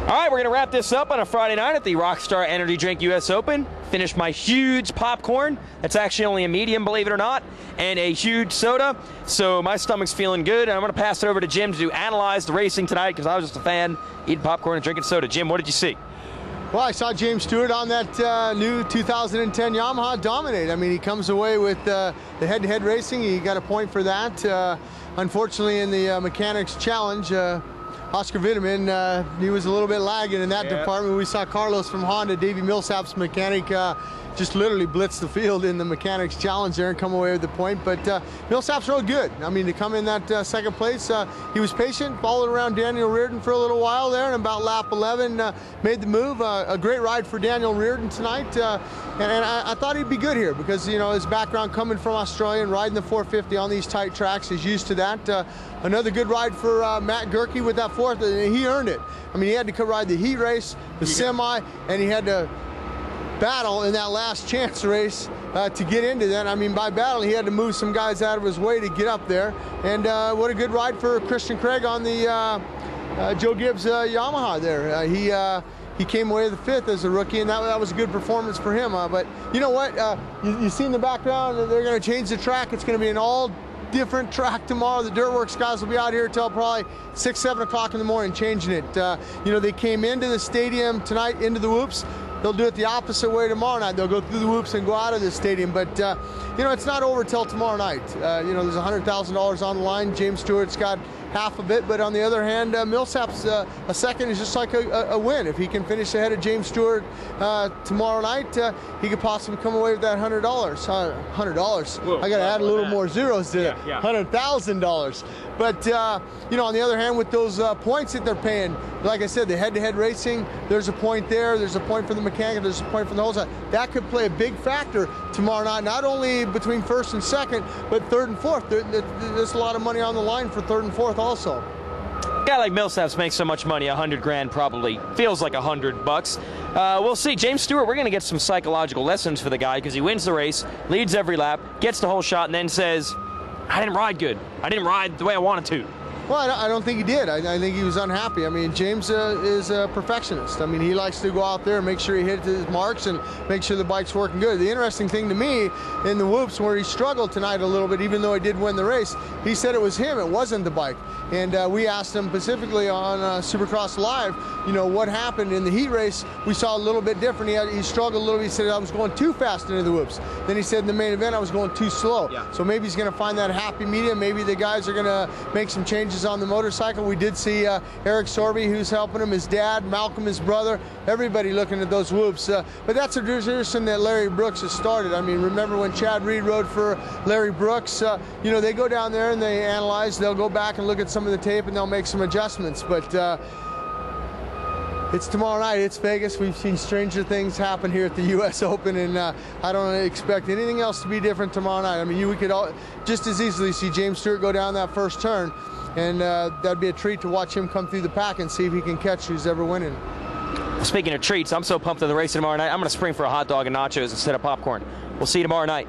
All right, we're going to wrap this up on a Friday night at the Rockstar Energy Drink US Open. Finished my huge popcorn. That's actually only a medium, believe it or not, and a huge soda. So my stomach's feeling good. And I'm going to pass it over to Jim to analyze the racing tonight because I was just a fan eating popcorn and drinking soda. Jim, what did you see? Well, I saw James Stewart on that new 2010 Yamaha dominate. I mean, he comes away with the head-to-head racing. He got a point for that. Unfortunately, in the Mechanics Challenge, Oscar Vitamin, he was a little bit lagging in that department. We saw Carlos from Honda, Davey Millsap's mechanic, just literally blitz the field in the Mechanics Challenge there and come away with the point. But Millsap's real good. I mean, to come in that second place, he was patient, followed around Daniel Reardon for a little while there, and about lap 11 made the move. A great ride for Daniel Reardon tonight, and I thought he'd be good here because, you know, his background coming from Australia and riding the 450 on these tight tracks, he's used to that. Another good ride for Matt Gerke with that fourth, and he earned it. I mean, he had to ride the heat race, the semi, and he had to battle in that last chance race to get into that. I mean, by battle, he had to move some guys out of his way to get up there. And what a good ride for Christian Craig on the Joe Gibbs Yamaha there. He came away the fifth as a rookie, and that was a good performance for him. But you know what? You see in the background, they're going to change the track. It's going to be an all different track tomorrow. The Dirtworks guys will be out here till probably 6, 7 o'clock in the morning changing it. You know, they came into the stadium tonight, into the whoops. They'll do it the opposite way tomorrow night. They'll go through the whoops and go out of the stadium. But, you know, it's not over till tomorrow night. You know, there's $100,000 on the line. James Stewart's got half of it. But on the other hand, Millsap's a second is just like a win. If he can finish ahead of James Stewart tomorrow night, he could possibly come away with that $100. $100. I got to add a little more zeros to it. $100,000. But, you know, on the other hand, with those points that they're paying, like I said, the head-to-head racing, there's a point there. There's a point for the mechanic. There's a point for the whole side. That could play a big factor tomorrow night, not only between first and second, but third and fourth. There's a lot of money on the line for third and fourth also. A guy like Millsaps makes so much money, 100 grand probably feels like $100. We'll see. James Stewart, we're going to get some psychological lessons for the guy because he wins the race, leads every lap, gets the whole shot, and then says, I didn't ride good. I didn't ride the way I wanted to. Well, I don't think he did. I think he was unhappy. I mean, James is a perfectionist. I mean, he likes to go out there and make sure he hits his marks and make sure the bike's working good. The interesting thing to me in the whoops where he struggled tonight a little bit, even though he did win the race, he said it was him, it wasn't the bike. And we asked him specifically on Supercross Live, you know, what happened in the heat race. We saw a little bit different. He struggled a little bit. He said, I was going too fast into the whoops. Then he said in the main event, I was going too slow. Yeah. So maybe he's going to find that happy medium. Maybe the guys are going to make some changes on the motorcycle. We did see Eric Sorby, who's helping him, his dad, Malcolm, his brother, everybody looking at those whoops. But that's a tradition that Larry Brooks has started. I mean, remember when Chad Reed rode for Larry Brooks? You know, they go down there and they analyze. They'll go back and look at some of the tape and they'll make some adjustments. But it's tomorrow night. It's Vegas. We've seen stranger things happen here at the U.S. Open, and I don't expect anything else to be different tomorrow night. I mean, we could just as easily see James Stewart go down that first turn, and that'd be a treat to watch him come through the pack and see if he can catch who's ever winning. Speaking of treats, I'm so pumped for the race tomorrow night. I'm going to spring for a hot dog and nachos instead of popcorn. We'll see you tomorrow night.